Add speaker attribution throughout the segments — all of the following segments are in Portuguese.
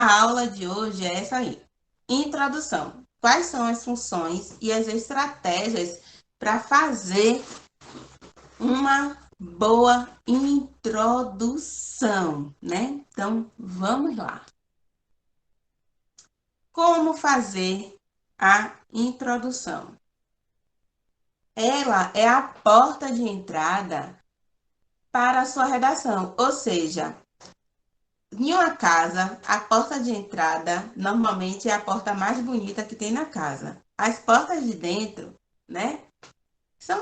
Speaker 1: aula de hoje é essa aí. Introdução. Quais são as funções e as estratégias para fazer uma boa introdução, né? Então, vamos lá. Como fazer a introdução? Ela é a porta de entrada para a sua redação, ou seja, em uma casa, a porta de entrada normalmente é a porta mais bonita que tem na casa. As portas de dentro, né, são,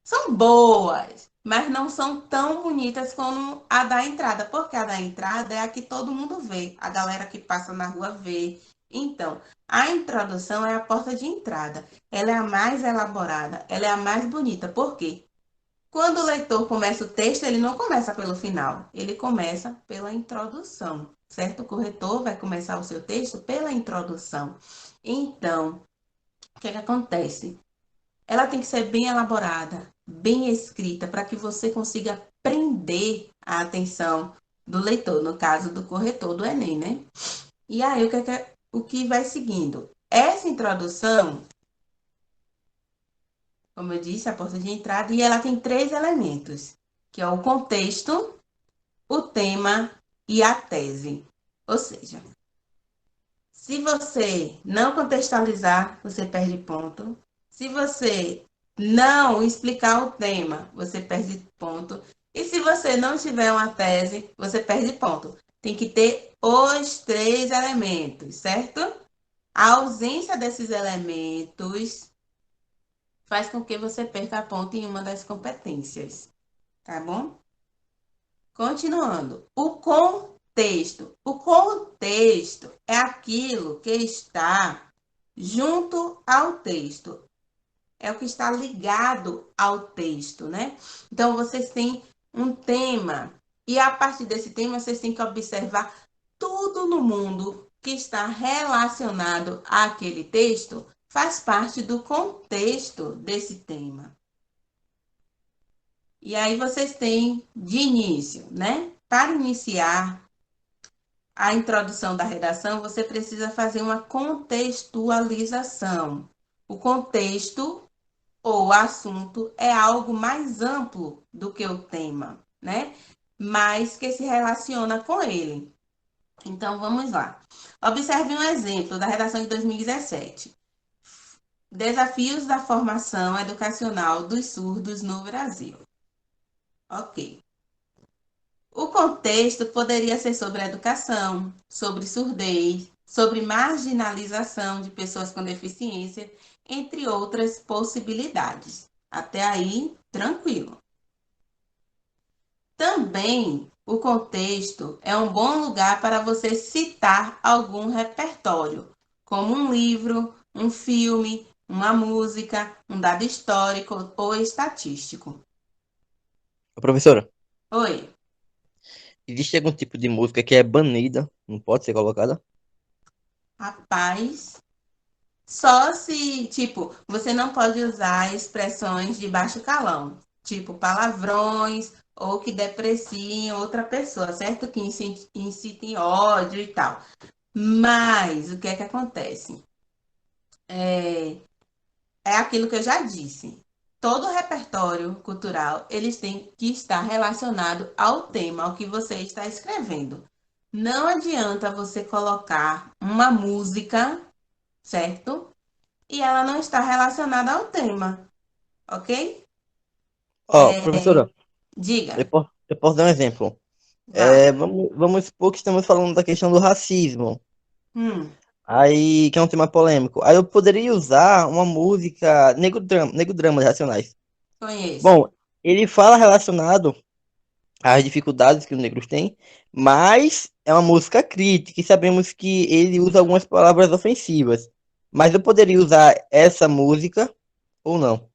Speaker 1: são boas, mas não são tão bonitas como a da entrada, porque a da entrada é a que todo mundo vê, a galera que passa na rua vê. Então, a introdução é a porta de entrada. Ela é a mais elaborada, ela é a mais bonita. Por quê? Quando o leitor começa o texto, ele não começa pelo final, ele começa pela introdução, certo? O corretor vai começar o seu texto pela introdução. Então, o que é que acontece? Ela tem que ser bem elaborada, bem escrita, para que você consiga prender a atenção do leitor, no caso do corretor do Enem, né? E aí, o que vai seguindo? Essa introdução, como eu disse, a porta de entrada, e ela tem três elementos, que é o contexto, o tema e a tese. Ou seja, se você não contextualizar, você perde ponto. Se você não explicar o tema, você perde ponto. E se você não tiver uma tese, você perde ponto. Tem que ter os três elementos, certo? A ausência desses elementos faz com que você perca ponto em uma das competências, tá bom? Continuando, o contexto. O contexto é aquilo que está junto ao texto, é o que está ligado ao texto, né? Então, vocês têm um tema, e a partir desse tema, vocês têm que observar tudo no mundo que está relacionado àquele texto, faz parte do contexto desse tema. E aí vocês têm de início, né? Para iniciar a introdução da redação, você precisa fazer uma contextualização. O contexto ou assunto é algo mais amplo do que o tema, né? Mas que se relaciona com ele. Então vamos lá. Observe um exemplo da redação de 2017. Desafios da formação educacional dos surdos no Brasil. Ok. O contexto poderia ser sobre educação, sobre surdez, sobre marginalização de pessoas com deficiência, entre outras possibilidades. Até aí, tranquilo. Também o contexto é um bom lugar para você citar algum repertório, como um livro, um filme, uma música, um dado histórico ou estatístico.
Speaker 2: Professora,
Speaker 1: Oi.
Speaker 2: existe algum tipo de música que é banida, não pode ser colocada?
Speaker 1: Rapaz, só se, tipo, você não pode usar expressões de baixo calão, tipo palavrões ou que depreciem outra pessoa, certo? Que incitem ódio e tal. Mas o que é que acontece? É, é aquilo que eu já disse. Todo repertório cultural, eles têm que estar relacionado ao tema, ao que você está escrevendo. Não adianta você colocar uma música, certo? E ela não está relacionada ao tema, ok?
Speaker 2: Ó, professora,
Speaker 1: Diga,
Speaker 2: eu posso dar um exemplo.
Speaker 1: vá.
Speaker 2: Vamos supor que estamos falando da questão do racismo,
Speaker 1: Hum,
Speaker 2: aí que é um tema polêmico. Aí eu poderia usar uma música Negro Drama de Racionais.
Speaker 1: conheço.
Speaker 2: Bom, ele fala relacionado às dificuldades que os negros têm, mas é uma música crítica e sabemos que ele usa algumas palavras ofensivas. Mas eu poderia usar essa música ou não?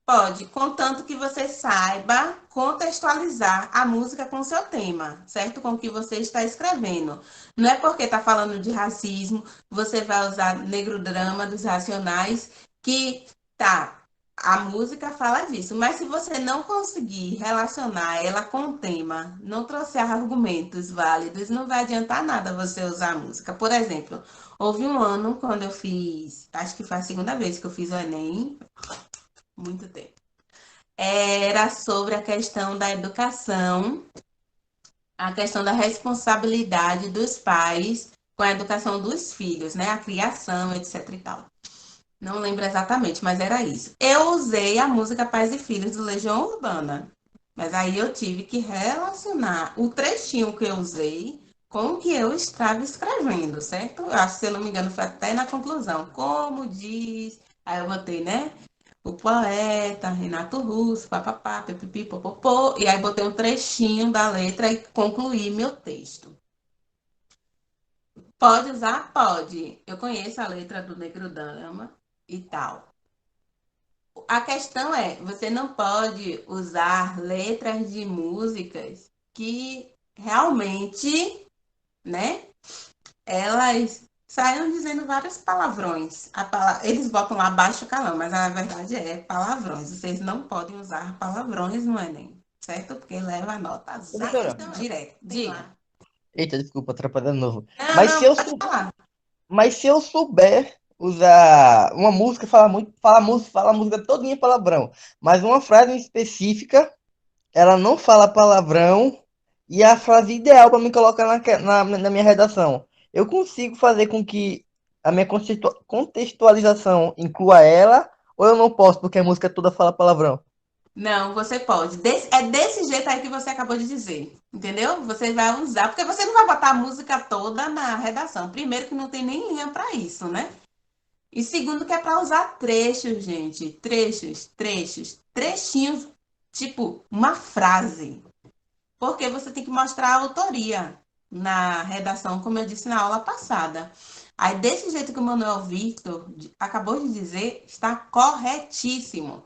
Speaker 1: Pode, contanto que você saiba contextualizar a música com o seu tema, certo? Com o que você está escrevendo. Não é porque está falando de racismo, você vai usar negro drama dos racionais, que tá. A música fala disso, mas se você não conseguir relacionar ela com o tema, não trouxer argumentos válidos, não vai adiantar nada você usar a música. Por exemplo, houve um ano quando eu fiz, acho que foi a segunda vez que eu fiz o Enem, muito tempo. Era sobre a questão da educação, a questão da responsabilidade dos pais com a educação dos filhos, né? A criação, etc e tal. Não lembro exatamente, mas era isso. Eu usei a música Pais e Filhos do Legião Urbana, mas aí eu tive que relacionar o trechinho que eu usei com o que eu estava escrevendo, certo? Eu acho que, se eu não me engano, foi até na conclusão. Como diz. Aí eu botei, né? O poeta Renato Russo, papapá, pipipi, popopô, e aí botei um trechinho da letra e concluí meu texto. Pode usar? Pode. Eu conheço a letra do Negro Dama e tal. A questão é, você não pode usar letras de músicas que realmente, né, elas saiam dizendo vários palavrões. Eles botam lá baixo calão, mas a verdade é palavrões. Vocês não podem usar palavrões no Enem, certo? Porque leva a nota zero
Speaker 2: Professora,
Speaker 1: direto. Diga.
Speaker 2: eita, desculpa, atrapalhando de novo.
Speaker 1: Não,
Speaker 2: Mas se
Speaker 1: não,
Speaker 2: eu,
Speaker 1: pode falar.
Speaker 2: mas se eu souber usar uma música, fala a música todinha palavrão, mas uma frase específica, ela não fala palavrão e é a frase ideal para me colocar na minha redação. Eu consigo fazer com que a minha contextualização inclua ela, ou eu não posso porque a música toda fala palavrão?
Speaker 1: Não, você pode. É desse jeito aí que você acabou de dizer. Entendeu? Você vai usar, porque você não vai botar a música toda na redação. Primeiro, que não tem nem linha para isso, né? E segundo, que é para usar trechos, gente. Trechinhos, tipo uma frase. Porque você tem que mostrar a autoria na redação, como eu disse na aula passada. Aí, desse jeito que o Manuel Victor acabou de dizer, está corretíssimo.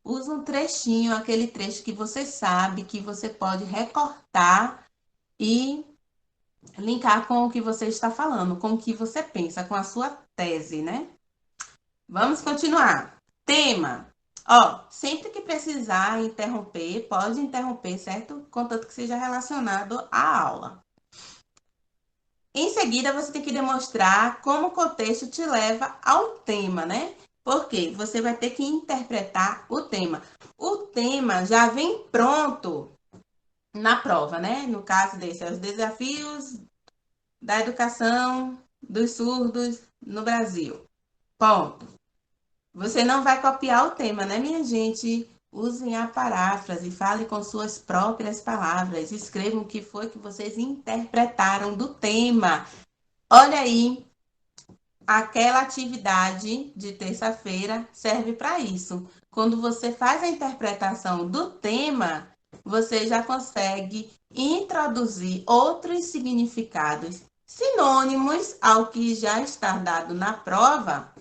Speaker 1: Usa um trechinho, aquele trecho que você sabe que você pode recortar e linkar com o que você está falando, com o que você pensa, com a sua tese, né? Vamos continuar. Tema. Ó, sempre que precisar interromper, pode interromper, certo? Contanto que seja relacionado à aula. Em seguida, você tem que demonstrar como o contexto te leva ao tema, né? Porque você vai ter que interpretar o tema. O tema já vem pronto na prova, né? No caso desse, é os desafios da educação dos surdos no Brasil. Ponto. Você não vai copiar o tema, né, minha gente? Usem a paráfrase, fale com suas próprias palavras, escrevam o que foi que vocês interpretaram do tema. Olha aí, aquela atividade de terça-feira serve para isso. Quando você faz a interpretação do tema, você já consegue introduzir outros significados sinônimos ao que já está dado na prova,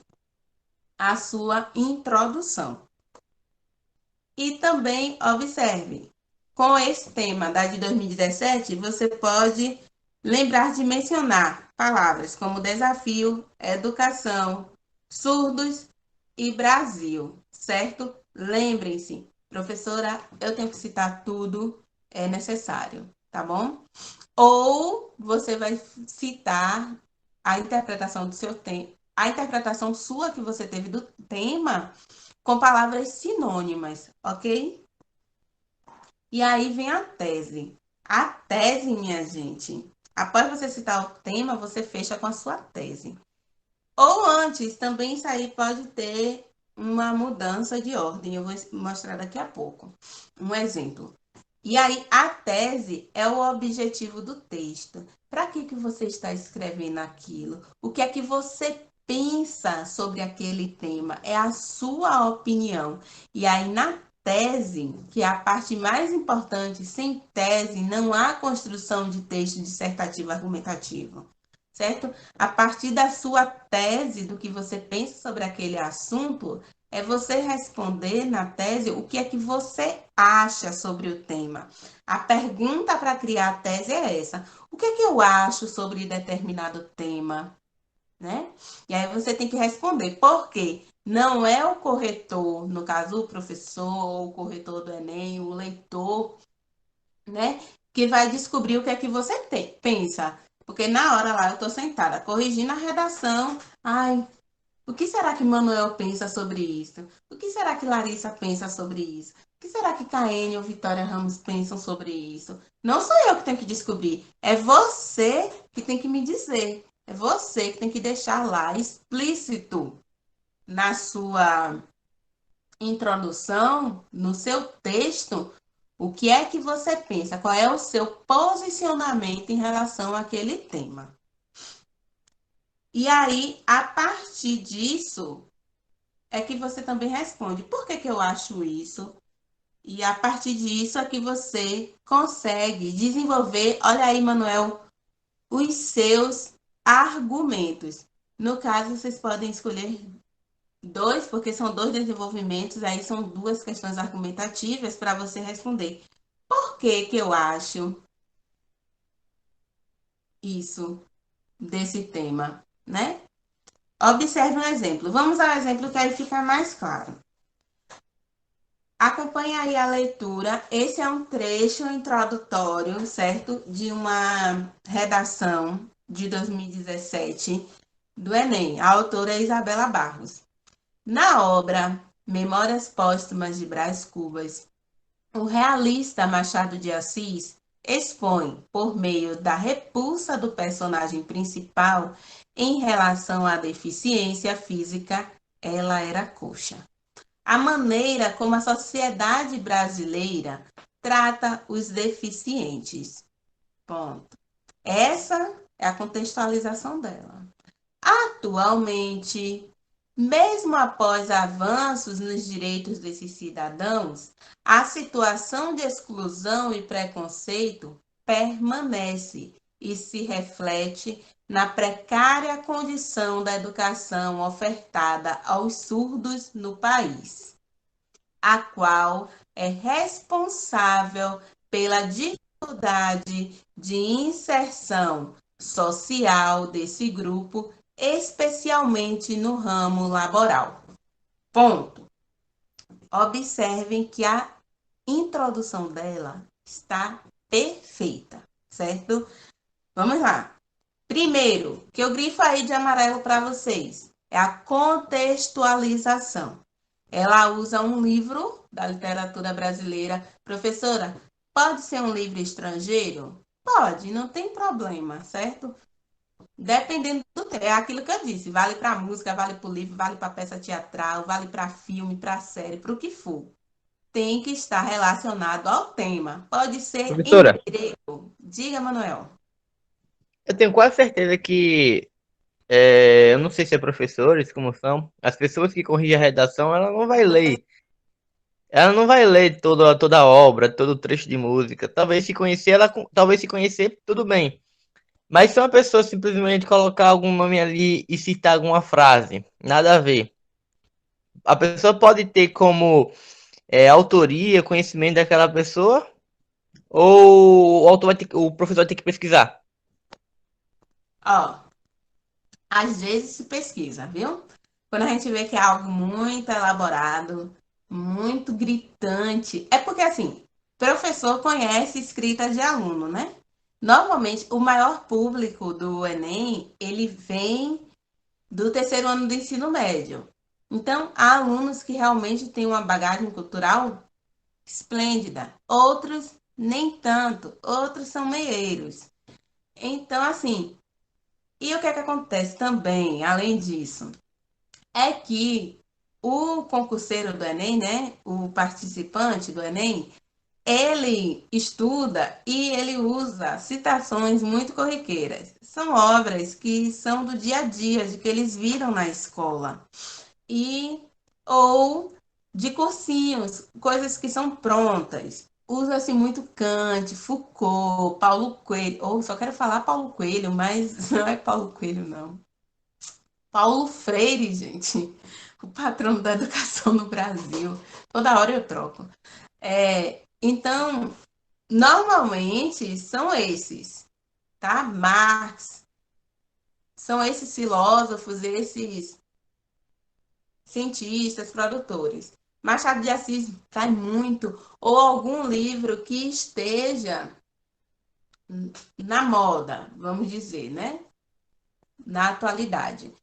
Speaker 1: a sua introdução. E também observe, com esse tema da de 2017, você pode lembrar de mencionar palavras como desafio, educação, surdos e Brasil, certo? Lembrem-se, professora, eu tenho que citar tudo, é necessário, tá bom? Ou você vai citar a interpretação do seu tema, a interpretação sua que você teve do tema com palavras sinônimas, ok? E aí vem a tese. A tese, minha gente, após você citar o tema, você fecha com a sua tese. Ou antes, também isso aí pode ter uma mudança de ordem. Eu vou mostrar daqui a pouco. Um exemplo. E aí, a tese é o objetivo do texto. Para que você está escrevendo aquilo? O que é que você pensa sobre aquele tema? É a sua opinião. E aí, na tese, que é a parte mais importante, sem tese não há construção de texto dissertativo argumentativo, certo? A partir da sua tese, do que você pensa sobre aquele assunto, é você responder na tese o que é que você acha sobre o tema. A pergunta para criar a tese é essa: o que é que eu acho sobre determinado tema? Né? E aí você tem que responder. Por quê? Não é o corretor, no caso, o professor, o corretor do Enem, o leitor, né? Que vai descobrir o que é que você pensa. Porque na hora lá eu estou sentada corrigindo a redação. Ai, o que será que Manuel pensa sobre isso? O que será que Larissa pensa sobre isso? O que será que Caene ou Vitória Ramos pensam sobre isso? Não sou eu que tenho que descobrir, é você que tem que me dizer. É você que tem que deixar lá explícito na sua introdução, no seu texto, o que é que você pensa, qual é o seu posicionamento em relação àquele tema. E aí, a partir disso, é que você também responde por que, que eu acho isso. E a partir disso é que você consegue desenvolver, olha aí, Manuel, os seus argumentos. No caso, vocês podem escolher dois, porque são dois desenvolvimentos, aí são duas questões argumentativas para você responder. Por que que eu acho isso desse tema, né? Observe um exemplo. Vamos ao exemplo que aí fica mais claro. Acompanhe aí a leitura. Esse é um trecho introdutório, certo? De uma redação de 2017 do Enem. A autora é Isabela Barros. Na obra Memórias Póstumas de Brás Cubas, o realista Machado de Assis expõe, por meio da repulsa do personagem principal em relação à deficiência física, ela era coxa, a maneira como a sociedade brasileira trata os deficientes. Ponto. Essa é a contextualização dela. Atualmente, mesmo após avanços nos direitos desses cidadãos, a situação de exclusão e preconceito permanece e se reflete na precária condição da educação ofertada aos surdos no país, a qual é responsável pela dificuldade de inserção social desse grupo, especialmente no ramo laboral. Ponto. Observem que a introdução dela está perfeita, certo? Vamos lá. Primeiro, que eu grifo aí de amarelo para vocês, é a contextualização. Ela usa um livro da literatura brasileira. Professora, pode ser um livro estrangeiro? Pode, não tem problema, certo? Dependendo do tema. É aquilo que eu disse, vale para música, vale para o livro, vale para peça teatral, vale para filme, para série, para o que for. Tem que estar relacionado ao tema. Pode ser em
Speaker 2: Professora,
Speaker 1: grego. Diga, Manuel.
Speaker 2: eu tenho quase certeza que, eu não sei se é professores, como são, as pessoas que corrigem a redação, ela não vai ler toda a obra, todo o trecho de música. Talvez se conhecer, tudo bem. Mas se uma pessoa simplesmente colocar algum nome ali e citar alguma frase, nada a ver. A pessoa pode ter como autoria, conhecimento daquela pessoa, ou o professor vai ter que pesquisar.
Speaker 1: Ó, às vezes se pesquisa, viu? Quando a gente vê que é algo muito elaborado, muito gritante, é porque assim, professor conhece escrita de aluno, né? Normalmente, o maior público do Enem, ele vem do terceiro ano do ensino médio. Então, há alunos que realmente têm uma bagagem cultural esplêndida, outros nem tanto, outros são meieiros. Então, assim, e o que é que acontece também, além disso? É que o concurseiro do Enem, né, o participante do Enem, ele estuda e ele usa citações muito corriqueiras. São obras que são do dia a dia, de que eles viram na escola. E ou de cursinhos, coisas que são prontas. Usa-se muito Kant, Foucault, Paulo Coelho. Ou só quero falar Paulo Coelho, mas não é Paulo Coelho, não. Paulo Freire, gente, o patrono da educação no Brasil. Toda hora eu troco. Então, normalmente são esses, tá? Marx, são esses filósofos, esses cientistas, produtores. Machado de Assis cai muito, ou algum livro que esteja na moda, vamos dizer, né? Na atualidade.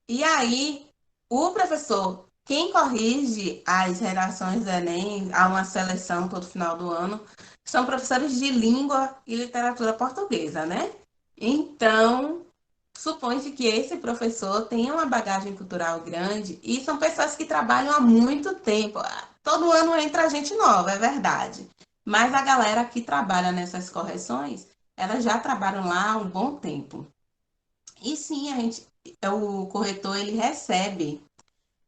Speaker 1: E aí, o professor, quem corrige as redações do Enem, há uma seleção todo final do ano, são professores de língua e literatura portuguesa, né? Então, supõe-se que esse professor tenha uma bagagem cultural grande e são pessoas que trabalham há muito tempo. Todo ano entra gente nova, é verdade. Mas a galera que trabalha nessas correções, elas já trabalham lá há um bom tempo. E sim, o corretor ele recebe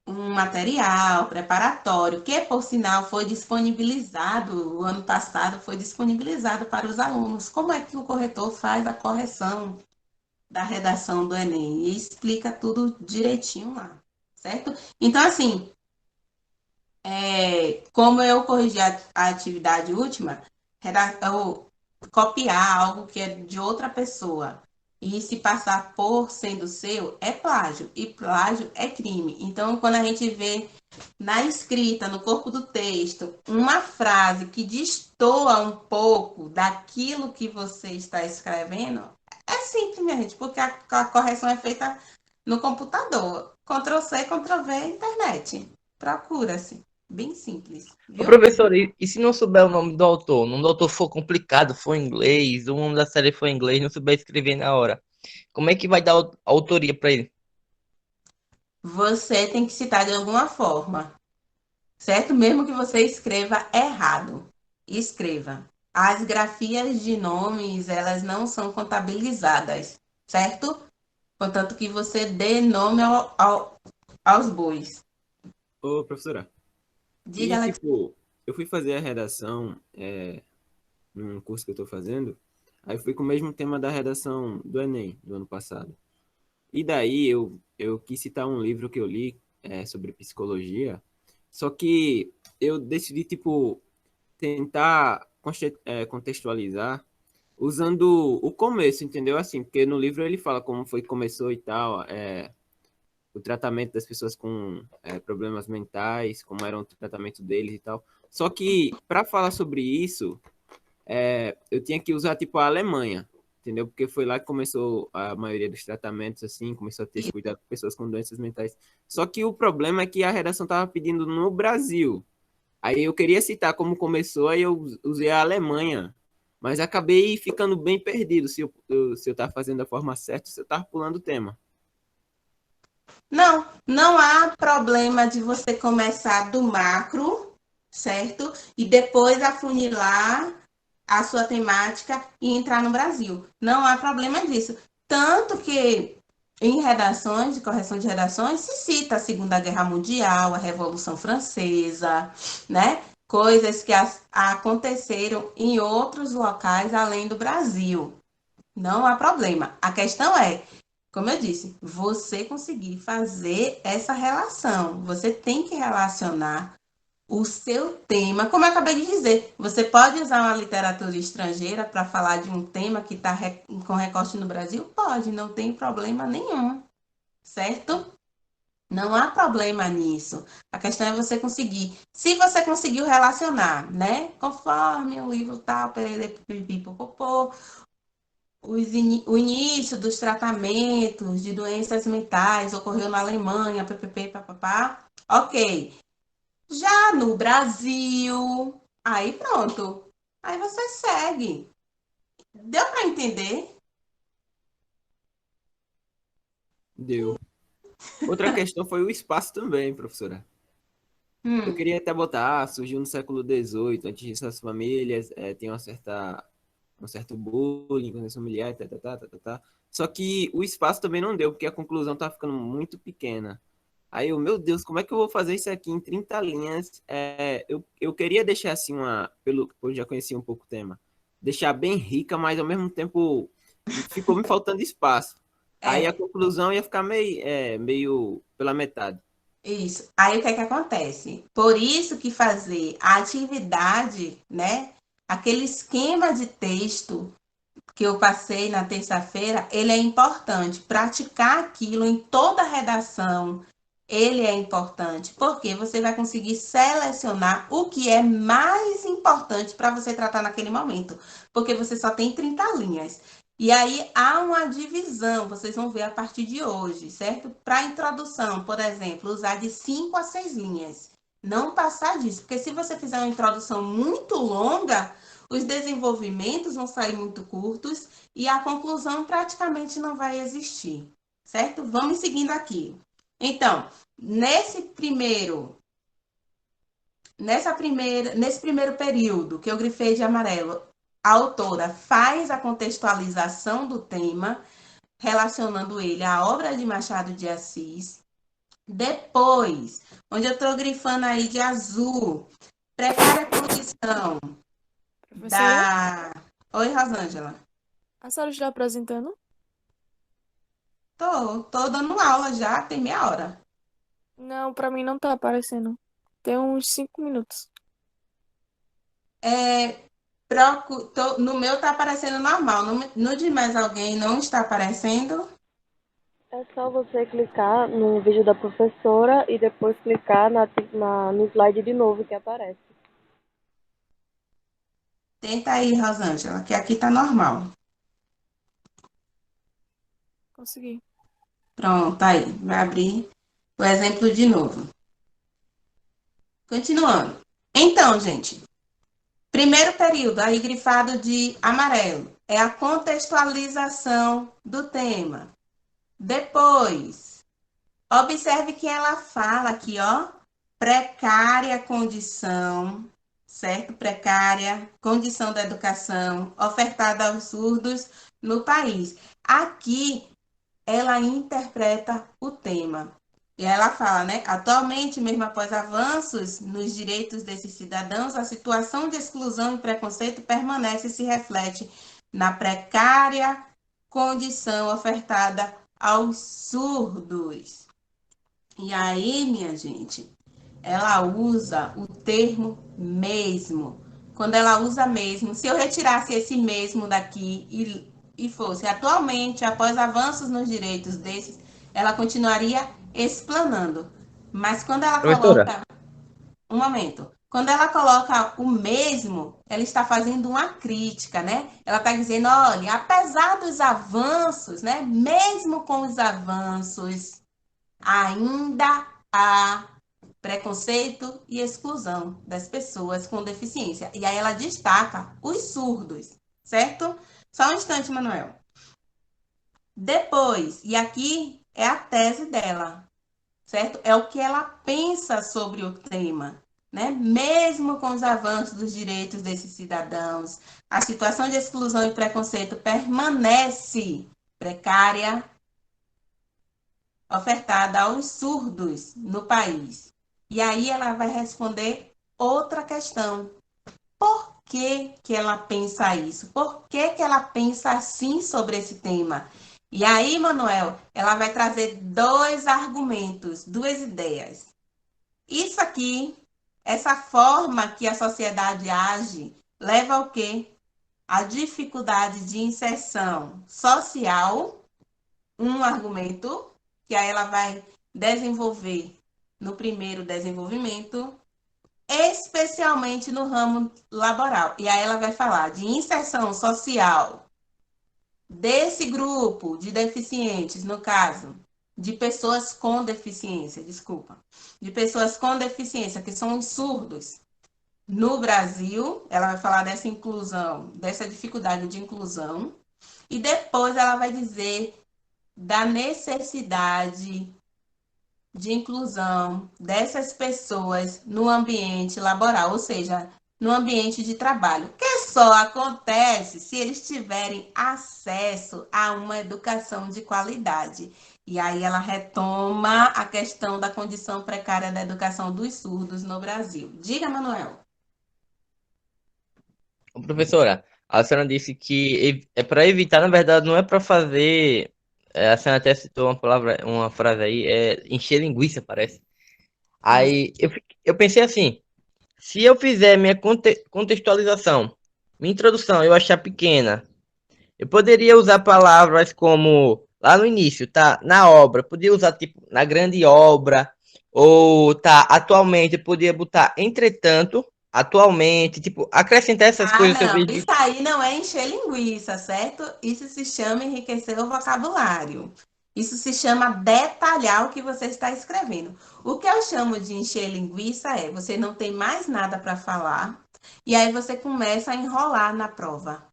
Speaker 1: um material preparatório, que por sinal foi disponibilizado, o ano passado foi disponibilizado para os alunos. Como é que o corretor faz a correção da redação do Enem? E explica tudo direitinho lá, certo? Então, assim, como eu corrigi a atividade última, eu copiar algo que é de outra pessoa e se passar por sendo seu é plágio, e plágio é crime. Então, quando a gente vê na escrita, no corpo do texto, uma frase que destoa um pouco daquilo que você está escrevendo, é simples, minha gente, porque a correção é feita no computador. Ctrl+C, Ctrl+V, internet. Procura-se. Bem simples,
Speaker 2: Ô,
Speaker 1: viu?
Speaker 2: professor, e se não souber o nome do autor? O nome do autor for complicado, for em inglês, o nome da série for em inglês, não souber escrever na hora. Como é que vai dar a autoria para ele?
Speaker 1: Você tem que citar de alguma forma, certo? Mesmo que você escreva errado. Escreva. As grafias de nomes, elas não são contabilizadas, certo? Contanto que você dê nome aos bois.
Speaker 3: Ô, professora,
Speaker 1: Diga,
Speaker 3: e
Speaker 1: Alex.
Speaker 3: tipo, eu fui fazer a redação num curso que eu tô fazendo, aí fui com o mesmo tema da redação do Enem, do ano passado. E daí eu quis citar um livro que eu li sobre psicologia, só que eu decidi, tipo, tentar contextualizar usando o começo, entendeu? Assim, porque no livro ele fala como foi que começou e tal, o tratamento das pessoas com problemas mentais, como era o tratamento deles e tal. Só que, para falar sobre isso, eu tinha que usar, tipo, a Alemanha, entendeu? Porque foi lá que começou a maioria dos tratamentos, assim, começou a ter esse cuidado com pessoas com doenças mentais. Só que o problema é que a redação estava pedindo no Brasil. Aí eu queria citar como começou, aí eu usei a Alemanha. Mas acabei ficando bem perdido se eu tava fazendo da forma certa, se eu tava pulando o tema.
Speaker 1: Não, não há problema de você começar do macro, certo? E depois afunilar a sua temática e entrar no Brasil. Não há problema disso. Tanto que em redações, de correção de redações, se cita a Segunda Guerra Mundial, a Revolução Francesa, né? Coisas que aconteceram em outros locais além do Brasil. Não há problema. A questão é, como eu disse, você conseguir fazer essa relação. Você tem que relacionar o seu tema, como eu acabei de dizer, você pode usar uma literatura estrangeira para falar de um tema que está com recorte no Brasil? Pode, não tem problema nenhum, certo? Não há problema nisso. A questão é você conseguir. Se você conseguiu relacionar, né? Conforme o livro tal, popopô, o início dos tratamentos de doenças mentais ocorreu na Alemanha, ppp, papapá. Ok. Já no Brasil, aí pronto. Aí você segue. Deu para entender?
Speaker 3: Deu. Outra questão foi o espaço também, professora. Eu
Speaker 1: Hum.
Speaker 3: queria até botar, surgiu no século XVIII, antes disso as famílias tinham um certo bullying com essa familiar, tá, tá, tá, tá, tá, tá. Só que o espaço também não deu, porque a conclusão tá ficando muito pequena. Aí eu, meu Deus, como é que eu vou fazer isso aqui em 30 linhas? Eu queria deixar assim pelo que eu já conhecia um pouco o tema, deixar bem rica, mas ao mesmo tempo ficou me faltando espaço. Aí a
Speaker 1: É,
Speaker 3: conclusão ia ficar meio pela metade.
Speaker 1: isso. Aí o que é que acontece? Por isso que fazer a atividade, né? Aquele esquema de texto que eu passei na terça-feira, ele é importante. Praticar aquilo em toda a redação, Ele é importante porque você vai conseguir selecionar o que é mais importante para você tratar naquele momento, porque você só tem 30 linhas. E aí há uma divisão, vocês vão ver a partir de hoje, certo? Para a introdução, por exemplo, usar de 5 a 6 linhas. Não passar disso, porque se você fizer uma introdução muito longa, os desenvolvimentos vão sair muito curtos e a conclusão praticamente não vai existir, certo? Vamos seguindo aqui. Então, nesse primeiro período que eu grifei de amarelo, a autora faz a contextualização do tema, relacionando ele à obra de Machado de Assis. Depois, onde eu estou grifando aí de azul, precária condição
Speaker 4: Professora,
Speaker 1: da... Oi, Rosângela.
Speaker 4: a senhora está apresentando?
Speaker 1: Tô dando aula já, tem meia hora.
Speaker 4: Não, para mim não tá aparecendo. Tem uns 5 minutos.
Speaker 1: No meu tá aparecendo normal. No de mais alguém não está aparecendo?
Speaker 5: É só você clicar no vídeo da professora e depois clicar no slide de novo que aparece.
Speaker 1: Tenta aí, Rosângela, que aqui tá normal.
Speaker 4: Consegui.
Speaker 1: Pronto, aí. Vai abrir o exemplo de novo. Continuando. Então, gente, primeiro período, aí grifado de amarelo, é a contextualização do tema. Depois, observe que ela fala aqui, ó, precária condição, certo? Precária condição da educação ofertada aos surdos no país. Aqui, ela interpreta o tema. E ela fala, né? Atualmente, mesmo após avanços nos direitos desses cidadãos, a situação de exclusão e preconceito permanece e se reflete na precária condição ofertada aos surdos. E aí, minha gente, ela usa o termo mesmo. Quando ela usa mesmo, se eu retirasse esse mesmo daqui e fosse atualmente, após avanços nos direitos desses, ela continuaria explanando. Mas quando ela
Speaker 2: Professora,
Speaker 1: coloca. Um momento. Quando ela coloca o mesmo, ela está fazendo uma crítica, né? Ela está dizendo, olha, apesar dos avanços, né? Mesmo com os avanços, ainda há preconceito e exclusão das pessoas com deficiência. E aí ela destaca os surdos, certo? Só um instante, Manuel. Depois, e aqui é a tese dela, certo? É o que ela pensa sobre o tema, né? Mesmo com os avanços dos direitos desses cidadãos, a situação de exclusão e preconceito permanece precária, ofertada aos surdos no país. E aí ela vai responder outra questão. Por que que ela pensa isso? Por que que ela pensa assim sobre esse tema? E aí, Manuel, ela vai trazer dois argumentos, duas ideias. Isso aqui, essa forma que a sociedade age, leva ao quê? A dificuldade de inserção social, um argumento, que aí ela vai desenvolver no primeiro desenvolvimento, especialmente no ramo laboral. E aí ela vai falar de inserção social desse grupo de deficientes, no caso, de pessoas com deficiência, desculpa, de pessoas com deficiência, que são os surdos. No Brasil, ela vai falar dessa inclusão, dessa dificuldade de inclusão, e depois ela vai dizer da necessidade de inclusão dessas pessoas no ambiente laboral, ou seja, no ambiente de trabalho, que só acontece se eles tiverem acesso a uma educação de qualidade. E aí ela retoma a questão da condição precária da educação dos surdos no Brasil. Diga, Manuel.
Speaker 2: professora, a senhora disse que é para evitar, na verdade, não é para fazer. A senhora até citou uma palavra, uma frase aí, encher linguiça, parece.
Speaker 1: Isso.
Speaker 2: Aí eu pensei assim, se eu fizer minha contextualização, minha introdução, eu achar pequena, eu poderia usar palavras como lá no início, tá? Na obra, podia usar tipo na grande obra, ou tá atualmente, podia botar entretanto, atualmente, tipo, acrescentar essas
Speaker 1: Ah,
Speaker 2: coisas que eu
Speaker 1: não,
Speaker 2: vejo.
Speaker 1: isso aí não é encher linguiça, certo? Isso se chama enriquecer o vocabulário. Isso se chama detalhar o que você está escrevendo. O que eu chamo de encher linguiça é você não tem mais nada para falar e aí você começa a enrolar na prova,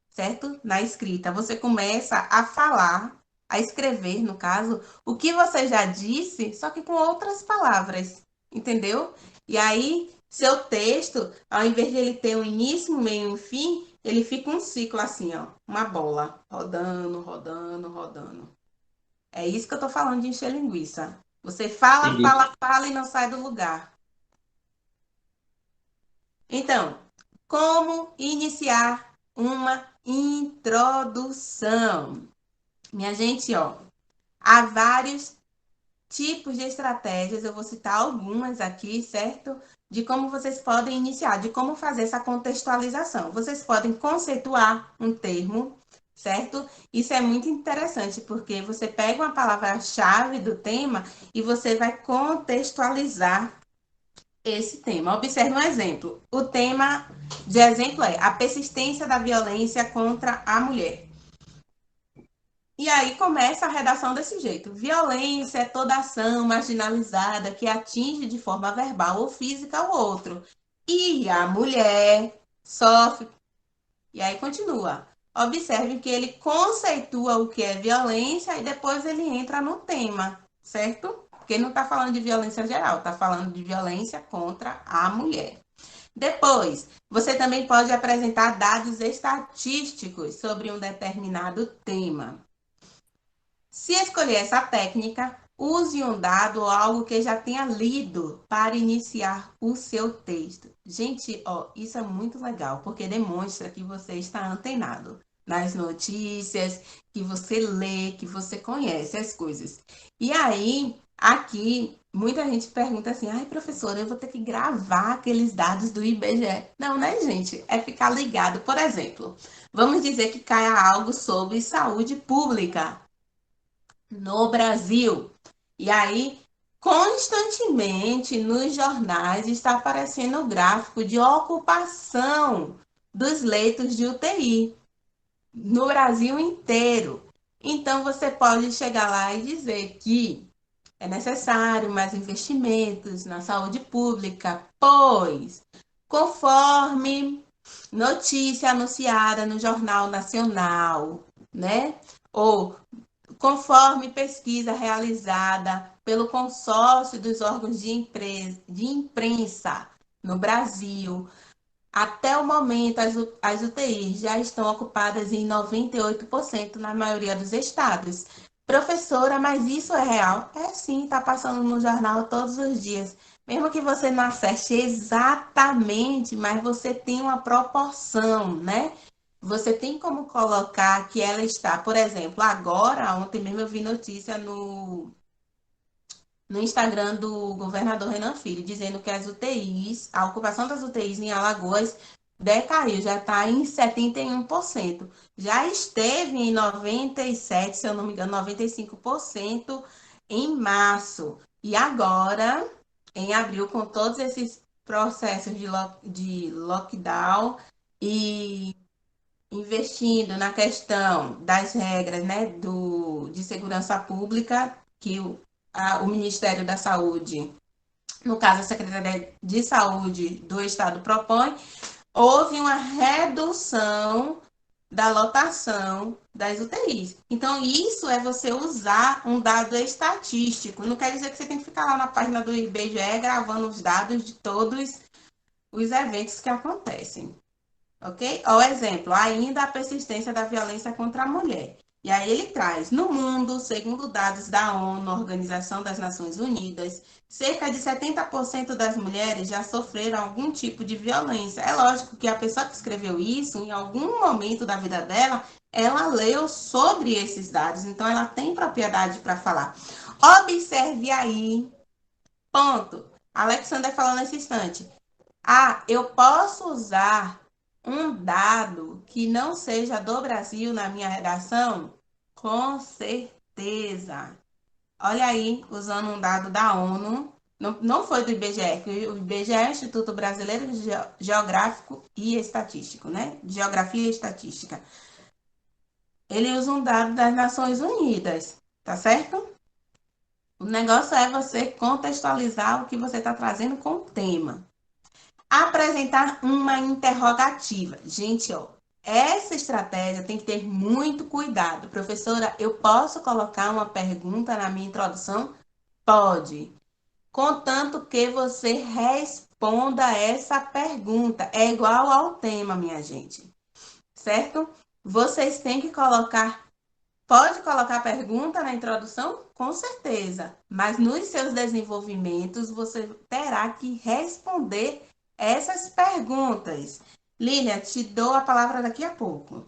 Speaker 1: certo? Na escrita. Você começa a falar, a escrever, no caso, o que você já disse, só que com outras palavras, entendeu? E aí, seu texto, ao invés de ele ter um início, um meio e um fim, ele fica um ciclo assim, ó, uma bola, rodando, rodando, rodando. É isso que eu tô falando de encher linguiça. Você fala,
Speaker 2: Entendi.
Speaker 1: fala, fala e não sai do lugar. Então, como iniciar uma introdução? Minha gente, ó, há vários tipos de estratégias, eu vou citar algumas aqui, certo? De como vocês podem iniciar, de como fazer essa contextualização. Vocês podem conceituar um termo, certo? Isso é muito interessante, porque você pega uma palavra-chave do tema e você vai contextualizar esse tema. Observe um exemplo. O tema de exemplo é a persistência da violência contra a mulher. E aí começa a redação desse jeito. Violência é toda ação marginalizada que atinge de forma verbal ou física o outro. E a mulher sofre. E aí continua. Observe que ele conceitua o que é violência e depois ele entra no tema, certo? Porque ele não está falando de violência geral, está falando de violência contra a mulher. Depois, você também pode apresentar dados estatísticos sobre um determinado tema. Se escolher essa técnica, use um dado ou algo que já tenha lido para iniciar o seu texto. Gente, ó, isso é muito legal, porque demonstra que você está antenado nas notícias, que você lê, que você conhece as coisas. E aí, aqui, muita gente pergunta assim: ai, professora, eu vou ter que gravar aqueles dados do IBGE. Não, né, gente? É ficar ligado. Por exemplo, vamos dizer que caia algo sobre saúde pública no Brasil. E aí, constantemente nos jornais está aparecendo o gráfico de ocupação dos leitos de UTI no Brasil inteiro. Então, você pode chegar lá e dizer que é necessário mais investimentos na saúde pública, pois, conforme notícia anunciada no Jornal Nacional, né? Ou conforme pesquisa realizada pelo consórcio dos órgãos de imprensa no Brasil, até o momento as UTIs já estão ocupadas em 98% na maioria dos estados. Professora, mas isso é real? É sim, está passando no jornal todos os dias. Mesmo que você não acerte exatamente, mas você tem uma proporção, né? Você tem como colocar que ela está, por exemplo, agora, ontem mesmo eu vi notícia no Instagram do governador Renan Filho, dizendo que as UTIs, a ocupação das UTIs em Alagoas decaiu, já está em 71%. Já esteve em 97%, se eu não me engano, 95% em março. E agora, em abril, com todos esses processos de lockdown e investindo na questão das regras, né, de segurança pública que o Ministério da Saúde, no caso a Secretaria de Saúde do Estado propõe, houve uma redução da lotação das UTIs. Então, isso é você usar um dado estatístico. Não quer dizer que você tem que ficar lá na página do IBGE gravando os dados de todos os eventos que acontecem. Ok? Ó, exemplo, ainda a persistência da violência contra a mulher. E aí ele traz, no mundo, segundo dados da ONU, Organização das Nações Unidas, cerca de 70% das mulheres já sofreram algum tipo de violência. É lógico que a pessoa que escreveu isso, em algum momento da vida dela, ela leu sobre esses dados, então ela tem propriedade para falar. Observe aí, ponto. Alexander falou nesse instante. Ah, eu posso usar um dado que não seja do Brasil na minha redação? Com certeza. Olha aí, usando um dado da ONU, não foi do IBGE, que o IBGE é o Instituto Brasileiro de Geográfico e Estatístico, né? Geografia e Estatística. Ele usa um dado das Nações Unidas, tá certo? O negócio é você contextualizar o que você está trazendo com o tema. Apresentar uma interrogativa. Gente, ó, essa estratégia tem que ter muito cuidado. Professora, eu posso colocar uma pergunta na minha introdução? Pode. Contanto que você responda essa pergunta. É igual ao tema, minha gente. Certo? Vocês têm que colocar. Pode colocar pergunta na introdução? Com certeza. Mas nos seus desenvolvimentos, você terá que responder essas perguntas. Lília, te dou a palavra daqui a pouco.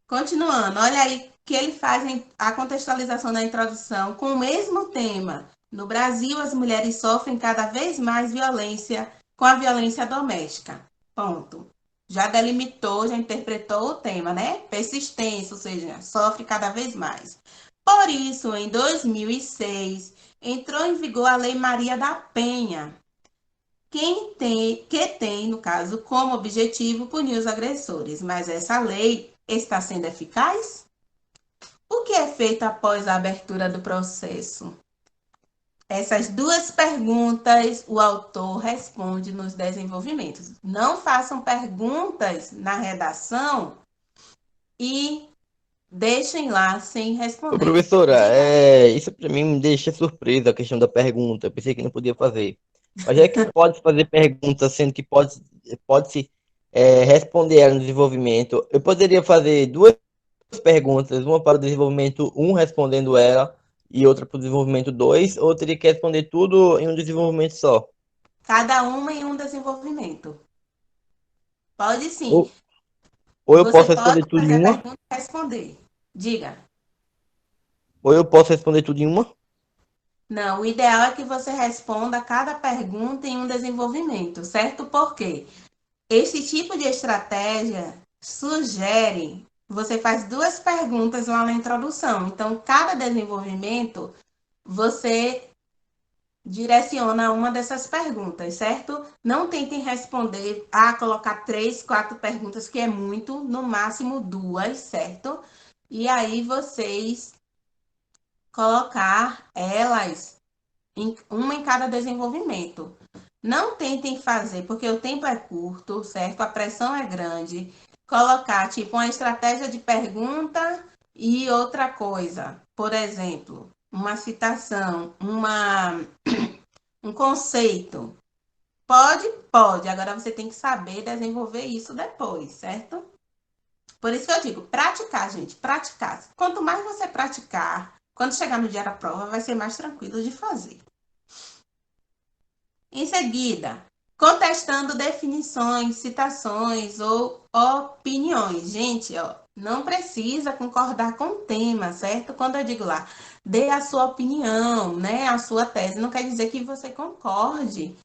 Speaker 1: Continuando, olha aí que ele faz a contextualização da introdução com o mesmo tema. No Brasil, as mulheres sofrem cada vez mais violência com a violência doméstica. Ponto. Já delimitou, já interpretou o tema, né? Persistência, ou seja, sofre cada vez mais. Por isso, em 2006, entrou em vigor a Lei Maria da Penha, que tem, no caso, como objetivo punir os agressores. Mas essa lei está sendo eficaz? O que é feito após a abertura do processo? Essas duas perguntas o autor responde nos desenvolvimentos. Não façam perguntas na redação e deixem lá sem
Speaker 2: Ô,
Speaker 1: responder.
Speaker 2: professora,
Speaker 1: Diga.
Speaker 2: isso para mim me deixa surpresa a questão da pergunta. Eu pensei que não podia fazer. Mas é que pode fazer perguntas, sendo que pode se responder ela no desenvolvimento. Eu poderia fazer duas perguntas, uma para o desenvolvimento um respondendo ela e outra para o desenvolvimento 2, ou eu teria que responder tudo em um desenvolvimento só?
Speaker 1: Cada uma em um desenvolvimento. Pode sim.
Speaker 2: Ou, ou eu
Speaker 1: Você
Speaker 2: posso
Speaker 1: pode
Speaker 2: responder tudo em
Speaker 1: fazer a
Speaker 2: uma,
Speaker 1: pergunta e responder. Diga.
Speaker 2: ou eu posso responder tudo em uma.
Speaker 1: Não, o ideal é que você responda cada pergunta em um desenvolvimento, certo? Porque esse tipo de estratégia sugere, você faz duas perguntas lá na introdução. Então, cada desenvolvimento, você direciona uma dessas perguntas, certo? Não tentem responder, colocar 3, 4 perguntas, que é muito, no máximo duas, certo? E aí vocês colocar elas uma em cada desenvolvimento. Não tentem fazer, porque o tempo é curto, certo? A pressão é grande. Colocar, tipo, uma estratégia de pergunta e outra coisa. Por exemplo, uma citação, um conceito. Pode, pode. Agora você tem que saber desenvolver isso depois, certo? Por isso que eu digo, praticar, gente, praticar. Quanto mais você praticar, quando chegar no dia da prova, vai ser mais tranquilo de fazer. Em seguida, contestando definições, citações ou opiniões. Gente, ó, não precisa concordar com o tema, certo? Quando eu digo lá, dê a sua opinião, né, a sua tese, não quer dizer que você concorde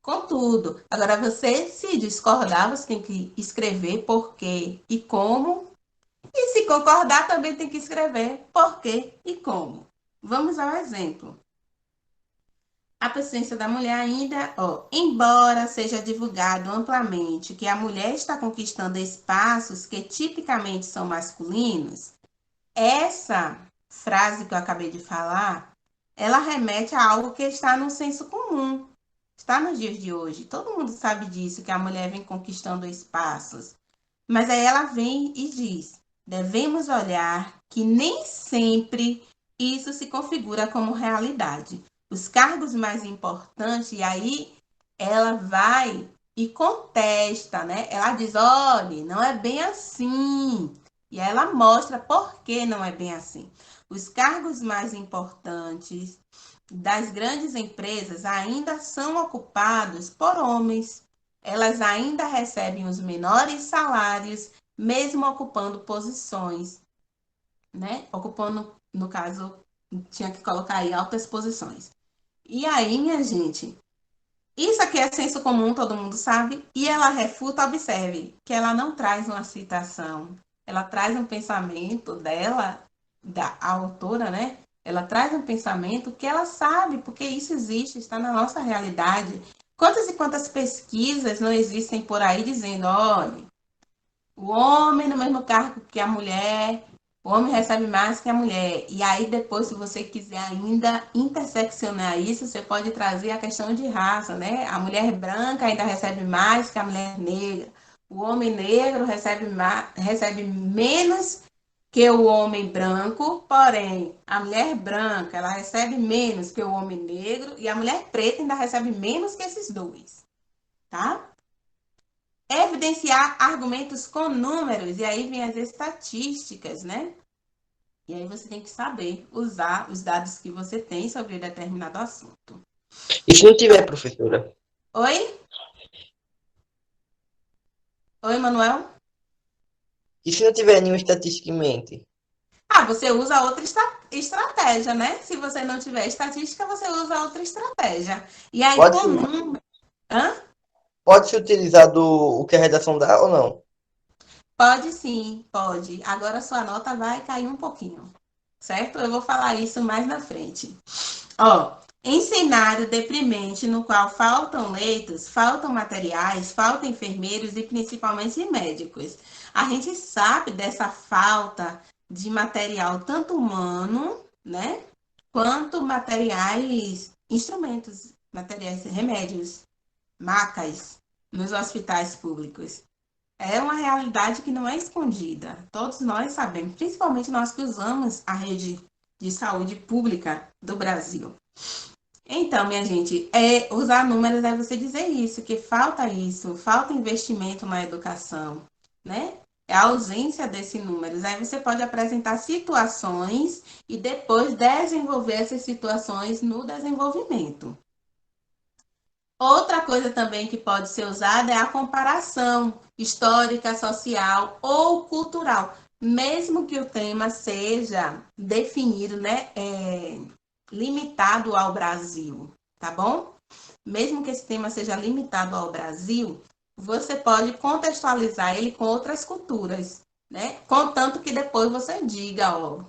Speaker 1: com tudo. Agora, você, se discordar, você tem que escrever por quê e como. E se concordar, também tem que escrever por quê e como. Vamos ao exemplo. A persistência da mulher ainda, ó, embora seja divulgado amplamente que a mulher está conquistando espaços que tipicamente são masculinos, essa frase que eu acabei de falar, ela remete a algo que está no senso comum, está nos dias de hoje. Todo mundo sabe disso, que a mulher vem conquistando espaços. Mas aí ela vem e diz: devemos olhar que nem sempre isso se configura como realidade. Os cargos mais importantes, e aí ela vai e contesta, né? Ela diz: olha, não é bem assim. E aí ela mostra por que não é bem assim. Os cargos mais importantes das grandes empresas ainda são ocupados por homens. Elas ainda recebem os menores salários, mesmo ocupando posições, né? Ocupando, no caso, tinha que colocar aí altas posições. E aí, minha gente, isso aqui é senso comum, todo mundo sabe, e ela refuta, observe, que ela não traz uma citação, ela traz um pensamento dela a autora, né? Ela traz um pensamento que ela sabe, porque isso existe, está na nossa realidade. Quantas e quantas pesquisas não existem por aí dizendo, olha, o homem no mesmo cargo que a mulher, o homem recebe mais que a mulher. E aí depois, se você quiser ainda interseccionar isso, você pode trazer a questão de raça, né? A mulher branca ainda recebe mais que a mulher negra. O homem negro recebe menos que o homem branco, porém, a mulher branca, ela recebe menos que o homem negro e a mulher preta ainda recebe menos que esses dois, tá? Evidenciar argumentos com números, e aí vem as estatísticas, né? E aí você tem que saber usar os dados que você tem sobre determinado assunto.
Speaker 2: E se não tiver, professora?
Speaker 1: Oi? Oi, Manuel?
Speaker 2: E se não tiver nenhuma estatística em mente?
Speaker 1: Ah, você usa outra estratégia, né? Se você não tiver estatística, você usa outra estratégia. E aí,
Speaker 2: Pode
Speaker 1: com
Speaker 2: se,
Speaker 1: número... Hã?
Speaker 2: pode se utilizar do o que a redação dá ou não?
Speaker 1: Pode sim, pode. Agora sua nota vai cair um pouquinho, certo? Eu vou falar isso mais na frente. Ó, em cenário deprimente no qual faltam leitos, faltam materiais, faltam enfermeiros e principalmente médicos. A gente sabe dessa falta de material tanto humano, né, quanto materiais, instrumentos, materiais, remédios, macas nos hospitais públicos. É uma realidade que não é escondida. Todos nós sabemos, principalmente nós que usamos a rede de saúde pública do Brasil. Então, minha gente, usar números é você dizer isso, falta investimento na educação, né? É a ausência desses números. Aí você pode apresentar situações e depois desenvolver essas situações no desenvolvimento. Outra coisa também que pode ser usada é a comparação histórica, social ou cultural, mesmo que o tema seja definido, né, limitado ao Brasil, tá bom? Mesmo que esse tema seja limitado ao Brasil, você pode contextualizar ele com outras culturas, né? Contanto que depois você diga, ó,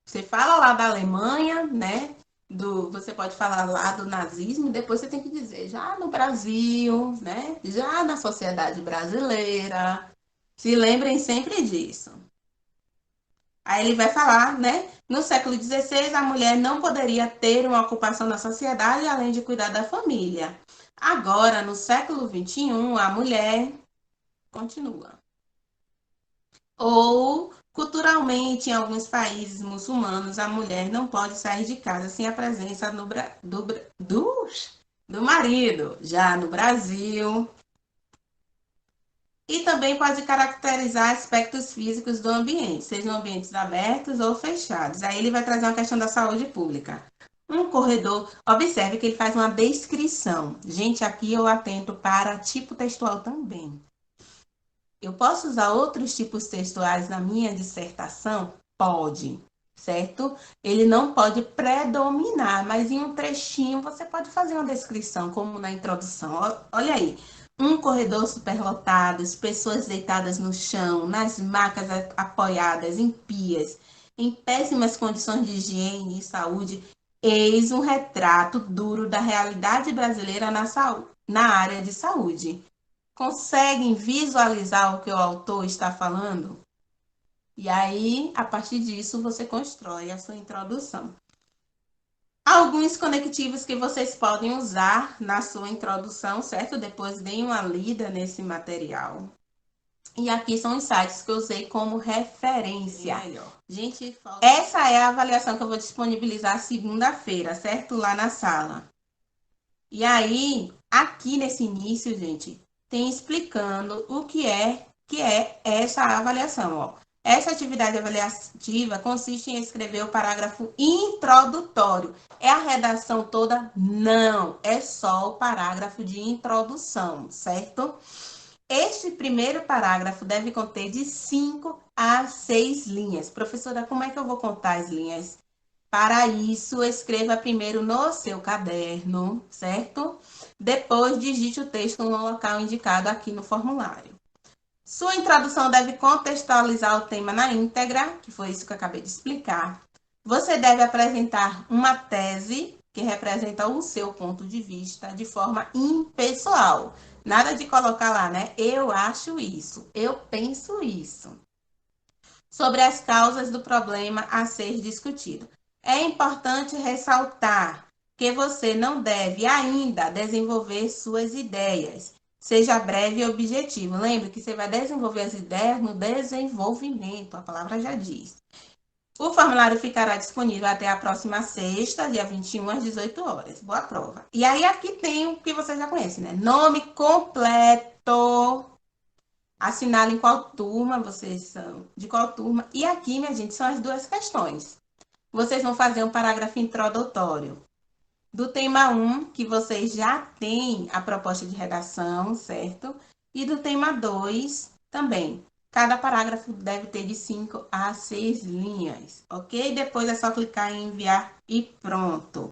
Speaker 1: você fala lá da Alemanha, né? Você pode falar lá do nazismo, e depois você tem que dizer já no Brasil, né? Já na sociedade brasileira. Se lembrem sempre disso. Aí ele vai falar, né? No século XVI, a mulher não poderia ter uma ocupação na sociedade além de cuidar da família. Agora, no século XXI, a mulher continua. Ou, culturalmente, em alguns países muçulmanos, a mulher não pode sair de casa sem a presença do marido. Já no Brasil, e também pode caracterizar aspectos físicos do ambiente, sejam ambientes abertos ou fechados. Aí ele vai trazer uma questão da saúde pública. Um corredor, observe que ele faz uma descrição. Gente, aqui eu atento para tipo textual também. Eu posso usar outros tipos textuais na minha dissertação? Pode, certo? Ele não pode predominar, mas em um trechinho você pode fazer uma descrição, como na introdução. Olha aí, um corredor superlotado, pessoas deitadas no chão, nas macas apoiadas, em pias, em péssimas condições de higiene e saúde. Eis um retrato duro da realidade brasileira na área de saúde. Conseguem visualizar o que o autor está falando? E aí, a partir disso, você constrói a sua introdução. Alguns conectivos que vocês podem usar na sua introdução, certo? Depois deem uma lida nesse material. E aqui são os sites que eu usei como referência. Gente, essa é a avaliação que eu vou disponibilizar segunda-feira, certo? Lá na sala. E aí, aqui nesse início, gente, tem explicando o que é essa avaliação, ó. Essa atividade avaliativa consiste em escrever o parágrafo introdutório. É a redação toda? Não, é só o parágrafo de introdução, certo? Este primeiro parágrafo deve conter de 5 a 6 linhas. Professora, como é que eu vou contar as linhas? Para isso, escreva primeiro no seu caderno, certo? Depois, digite o texto no local indicado aqui no formulário. Sua introdução deve contextualizar o tema na íntegra, que foi isso que eu acabei de explicar. Você deve apresentar uma tese que representa o seu ponto de vista de forma impessoal. Nada de colocar lá, né? Eu acho isso, eu penso isso. Sobre as causas do problema a ser discutido. É importante ressaltar que você não deve ainda desenvolver suas ideias. Seja breve e objetivo. Lembre que você vai desenvolver as ideias no desenvolvimento, a palavra já diz. O formulário ficará disponível até a próxima sexta, dia 21, às 18 horas. Boa prova. E aí, aqui tem o que você já conhece, né? Nome completo. Assinale em qual turma vocês são, de qual turma. E aqui, minha gente, são as duas questões. Vocês vão fazer um parágrafo introdutório do tema 1, que vocês já têm a proposta de redação, certo? E do tema 2 também. Cada parágrafo deve ter de 5 a 6 linhas, ok? Depois é só clicar em enviar e pronto.